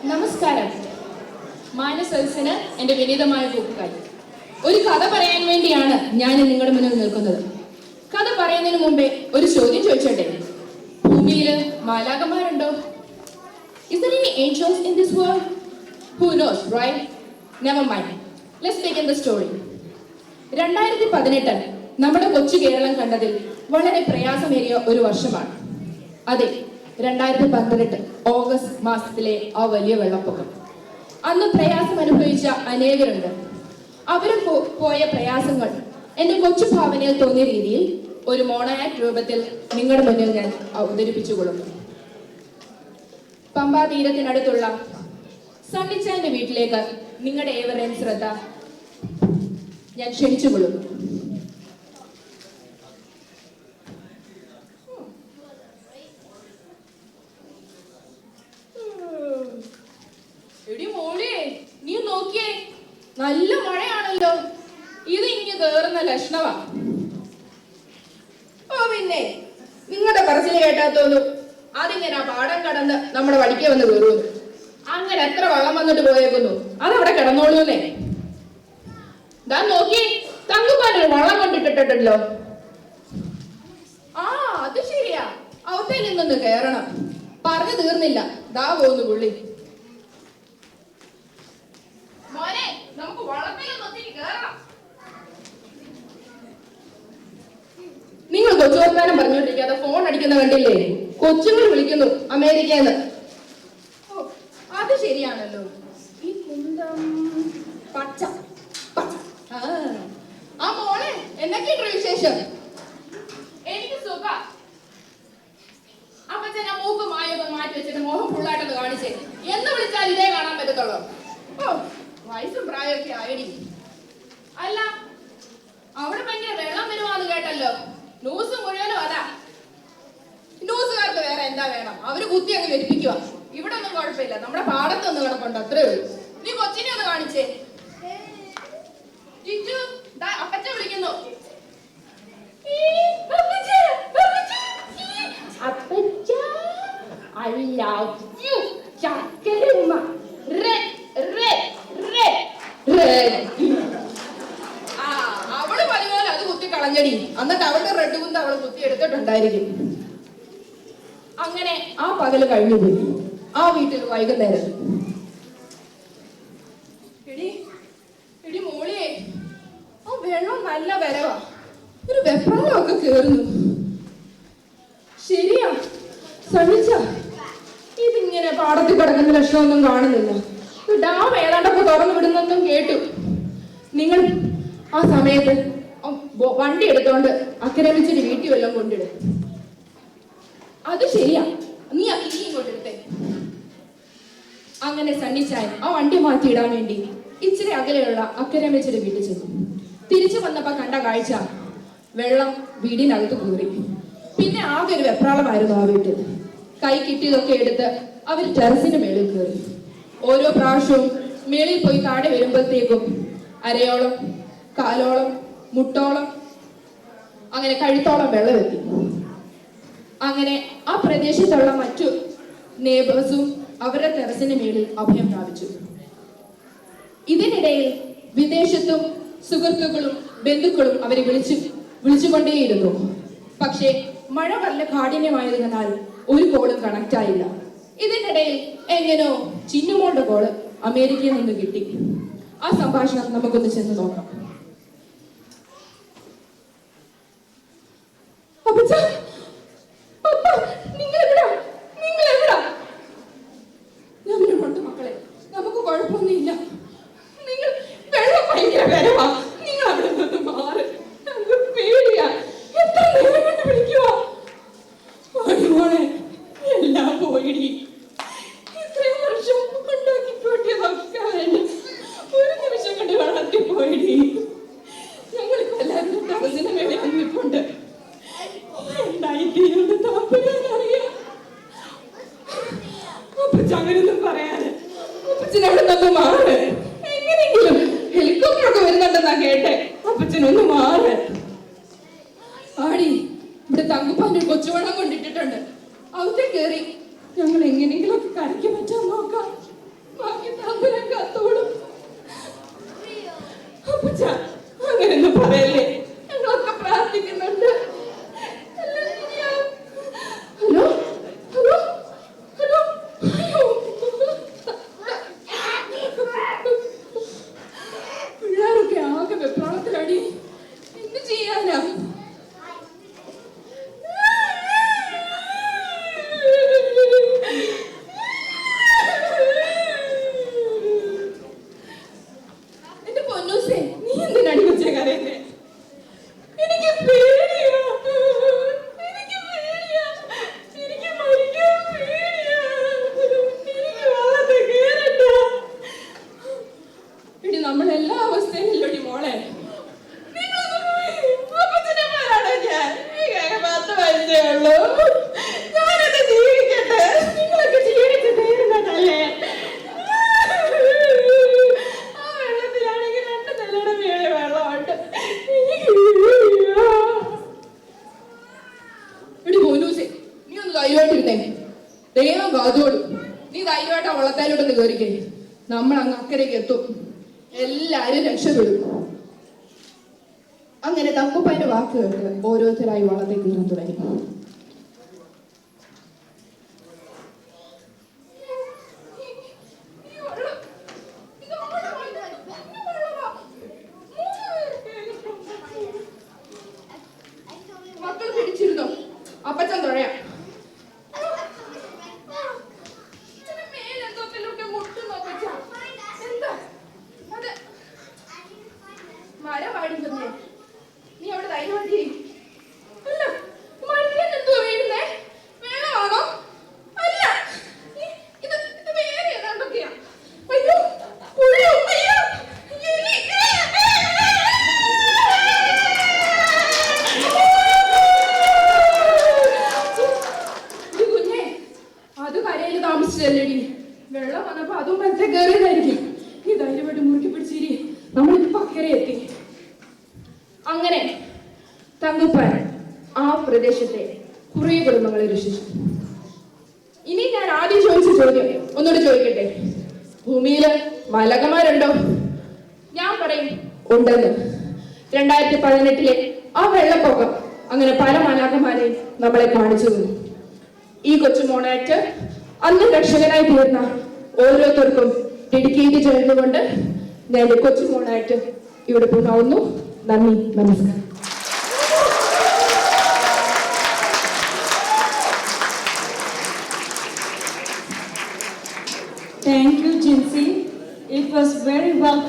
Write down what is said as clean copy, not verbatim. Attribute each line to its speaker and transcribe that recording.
Speaker 1: നമസ്കാരം. മാനസദസ്സിന് എൻ്റെ വിനീതമായ കൂട്ടുകാരി. ഒരു കഥ പറയാൻ വേണ്ടിയാണ് ഞാൻ നിങ്ങളുടെ മുന്നിൽ നിൽക്കുന്നത്. കഥ പറയുന്നതിന് മുമ്പേ ഒരു ചോദ്യം ചോദിച്ചോട്ടെ. ഭൂമിയിൽ മാലാഖമാരുണ്ടോ? Is there any angels in this world? Who knows, right? Never mind. Let's begin the story. 2018 നമ്മുടെ കൊച്ചു കേരളം കണ്ടതിൽ വളരെ പ്രയാസമേറിയ ഒരു വർഷമാണ്. അതെ, 2018 ഓഗസ്റ്റ് മാസത്തിലെ ആ വലിയ വെള്ളപ്പൊക്കം. അന്ന് പ്രയാസം അനുഭവിച്ച അനേകരുണ്ട്. അവർ പോയ പ്രയാസങ്ങൾ എൻ്റെ കൊച്ചു ഭാവനയിൽ തോന്നിയ രീതിയിൽ ഒരു മോണോആക്ട് രൂപത്തിൽ നിങ്ങളുടെ മുന്നിൽ ഞാൻ അവതരിപ്പിച്ചുകൊള്ളുന്നു. പമ്പാ തീരത്തിനടുത്തുള്ള സണ്ണിച്ചാന്റെ വീട്ടിലേക്ക് നിങ്ങളുടെ ഏവരെയും ശ്രദ്ധ ഞാൻ ക്ഷണിച്ചുകൊള്ളുന്നു. എടി മോളെ, നീ നോക്കിയേ, നല്ല മഴയാണല്ലോ. ഇത് ഇങ്ങ് കേറുന്ന ലക്ഷണമാ. ഓ പിന്നെ നിങ്ങളുടെ പറച്ചില് കേട്ടാത്തോന്നു അതിങ്ങനെ ആ പാടം കടന്ന് നമ്മുടെ വടിക്ക് വന്ന് കയറുന്നു. അങ്ങനെ എത്ര വെള്ളം വന്നിട്ട് പോയേക്കുന്നു, അതവിടെ കിടന്നോളൂന്നേ. ദാ നോക്കി, തങ്കുമാനൊരു വള്ളം കൊണ്ടിട്ടിട്ടുണ്ടല്ലോ. ആ അത് ശരിയാ, അവത്തേൽ നിന്നൊന്ന് കേറണം. പറഞ്ഞു തീർന്നില്ല, ദാ പോകുന്നു പുള്ളി. മോനെ, നമുക്ക് വള്ളത്തിലൊന്നിട്ട് കേറാം. നിങ്ങൾ കൊച്ചുവർത്താനം പറഞ്ഞോണ്ടിരിക്കാതെ ഫോൺ അടിക്കുന്ന കണ്ടില്ലേ? കൊച്ചുങ്ങൾ വിളിക്കുന്നു അമേരിക്കന്ന്. ഓ അത് ശരിയാണല്ലോ. ഈ കുന്തം പച്ച പച്ച. ആ മോളെ, എന്തൊക്കെയുണ്ട് വിശേഷം? എനിക്ക് സുഖ. അപ്പച്ചൻ ആ മൂക്ക് മായൊക്കെ മാറ്റി വെച്ചിട്ട് മോഹം ഫുള്ളായിട്ടൊന്ന് കാണിച്ചേ. എന്ന് വിളിച്ചാൽ ഇതേ കാണാൻ പറ്റത്തുള്ളൂ. ഓ വയസ്സും പ്രായമൊക്കെ ആയിടി. അല്ല, അവിടെ ഭയങ്കര വെള്ളം വരുവാന്ന് കേട്ടല്ലോ. ന്യൂസ് മുഴുവനും അതാ. ന്യൂസുകാർക്ക് വേറെ എന്താ വേണം? അവര് കുത്തി അങ്ങ് വെരിപ്പിക്കുക. ഇവിടെ ഒന്നും കുഴപ്പമില്ല, നമ്മുടെ പാടത്തൊന്ന് കിടപ്പുണ്ട്, അത്രേ ഉള്ളൂ. നീ കൊച്ചിനെ ഒന്ന് കാണിച്ചേ. ജിജു, അപ്പച്ച വിളിക്കുന്നു. അവള് പതിപോലെ അത് കുത്തി കളഞ്ഞടി. എന്നിട്ട് അവളുടെ റെഡ് കുന്ത് അവള് കുത്തി എടുത്തിട്ടുണ്ടായിരിക്കും. അങ്ങനെ ആ പകല് കഴിഞ്ഞുപോയി. ആ വീട്ടിൽ വൈകുന്നേരം. എടി മോളിയെ, ആ വെള്ളം നല്ല വരവാ. ഒരു വെപ്രാളമൊക്കെ കേറുന്നു. ശരിയാ സണ്ണിച്ച, ഇതിങ്ങനെ പാടത്തിൽ കിടക്കുന്ന ലക്ഷണമൊന്നും കാണുന്നില്ല. ഡാം ഏതാണ്ടൊക്കെ തുറന്നു വിടുന്നൊന്നും കേട്ടു. നിങ്ങൾ ആ സമയത്ത് വണ്ടി എടുത്തോണ്ട് അക്കരെ വെച്ചിട്ട് വീട്ടിൽ വല്ലതും കൊണ്ടിടും. അത് ശരിയാ, നീ ഇങ്ങോട്ട് എടുത്തേ. അങ്ങനെ സണ്ണിച്ചായൻ ആ വണ്ടി മാറ്റിയിടാൻ വേണ്ടി ഇച്ചിരി അകലെയുള്ള അക്കരെ വെച്ചിട്ട് വീട്ടിൽ ചെന്നു. തിരിച്ചു വന്നപ്പോ കണ്ട കാഴ്ച, വെള്ളം വീടിനകത്ത് കയറി. പിന്നെ ആകെ ഒരു വെപ്രാളമായിരുന്നു ആ വീട്ടിൽ. കൈ കിട്ടിയതൊക്കെ എടുത്ത് അവർ ടെറസിന് മേളിൽ കയറി. ഓരോ പ്രാവശ്യവും മേളിൽ പോയി താഴെ വരുമ്പോഴത്തേക്കും അരയോളം, കാലോളം, മുട്ടോളം, അങ്ങനെ കഴുത്തോളം വെള്ളം എത്തി. അങ്ങനെ ആ പ്രദേശത്തുള്ള മറ്റു നെയ്ബേഴ്സും അവരുടെ ടെറസിന് മേളിൽ അഭയം പ്രാപിച്ചു. ഇതിനിടയിൽ വിദേശത്തും സുഹൃത്തുക്കളും ബന്ധുക്കളും അവരെ വിളിച്ചുകൊണ്ടേയിരുന്നു. പക്ഷേ മഴ വളരെ കാഠിന്യമായതിനാൽ ഒരു കോളും കണക്ട് ആയില്ല. ഇതിനിടയിൽ എങ്ങനെയോ ചിന്നുമോളുടെ കോള് അമേരിക്കയിൽ നിന്ന് കിട്ടി. ആ സംഭാഷണം നമുക്കൊന്ന് ചെന്ന് നോക്കാം. മക്കളെ, നമുക്ക് കുഴപ്പമൊന്നുമില്ല. നിങ്ങൾ വെള്ളം ഭയങ്കര വരവാ. നിങ്ങൾ അവിടെ നിന്ന് മാറി. പേടിയാ. എത്ര നേരം കൊണ്ട് വിളിക്കുവാ? മോളെ, എല്ലാം പോയിടി. ഇത്രയും വർഷം ഉണ്ടാക്കി കൂട്ടിയതൊക്കെ ഒരു നിമിഷം കൊണ്ട് വെള്ളത്തിൽ പോയിടി. ഞങ്ങൾക്ക് എല്ലാവരും ടെറസിന് മേലെ വന്നിട്ടുണ്ട്. എന്തായിത്തീരുന്ന താല്പര്യമറിയാം. അപ്പച്ച അങ്ങനൊന്നും പറയാന്. അപ്പച്ചനവിടെ നിന്ന് മാറ്. എങ്ങനെയെങ്കിലും ഹെലികോപ്റ്ററൊക്കെ വരുന്നുണ്ടെന്നാ കേട്ടെ. അപ്പച്ചനൊന്ന് മാറ്. ആടി, ഇവിടെ തങ്കുപ്പാന്റെ കൊച്ചുവെള്ളം കൊണ്ടിട്ടിട്ടുണ്ട്. അവത്തെ കേറി ഞങ്ങൾ എങ്ങനെയെങ്കിലും ഒക്കെ കരയ്ക്ക് പറ്റാൻ നോക്കാം. ദൈവം കാത്തോളൂ. നീ ധൈര്യമായിട്ട് ആ വള്ളത്താലോട്ടൊന്ന് കയറിക്കേ. നമ്മൾ അങ്ങ് അക്കരയ്ക്ക് എത്തും. എല്ലാരും രക്ഷപ്പെടും. അങ്ങനെ തക്കുപ്പന്റെ വാക്ക് കേട്ട് ഓരോരുത്തരായി വള്ളത്തെ കയറാൻ തുടങ്ങി. മക്കൾ പിടിച്ചിരുന്നോ? അപ്പച്ചൻ തുഴയാം. മരമാടില്ലേ? നീ അവിടെ ധൈര്യമാക്കി. അല്ല, മരത്തിൽ എന്തോ വീഴുന്നേ? വേണമാണോ? അല്ല, ഇത് വേറെ ഏതാണ്ടൊക്കെയാ. അയ്യോ, പുഴു, അയ്യോ, എലി. കുഞ്ഞേ, അത് കരയിൽ താമസിച്ചല്ലേടി. വെള്ളം വന്നപ്പോ അതും മറ്റേ കയറിയതായിരിക്കും. ഈ ധൈര്യമായിട്ട് മുറുക്കി പിടിച്ചിരി. നമ്മളിപ്പോ അക്കരെ എത്തി. അങ്ങനെ തങ്കുപ്പാൻ ആ പ്രദേശത്തെ കുറെ കുടുംബങ്ങളെ രക്ഷിച്ചു. ഇനി ഞാൻ ആദ്യം ചോദിച്ച ചോദ്യം ഒന്നുകൂടി ചോദിക്കട്ടെ. ഭൂമിയില് മലകമാരുണ്ടോ? ഞാൻ പറയും ഉണ്ടെന്ന്. 2018 ആ വെള്ളപ്പൊക്കം അങ്ങനെ പല മലകമാരെയും നമ്മളെ കാണിച്ചു തന്നു. ഈ കൊച്ചുമോണായിട്ട് അന്ന് രക്ഷകനായി തീർന്ന ഓരോരുത്തർക്കും ഡെഡിക്കേറ്റ് ചെയ്തുകൊണ്ട് ഞാൻ കൊച്ചുമോണായിട്ട് ഇവിടെ പോകുന്നു. നന്ദി, നമസ്കാരം.
Speaker 2: Thank you, Jinsi. It was very well.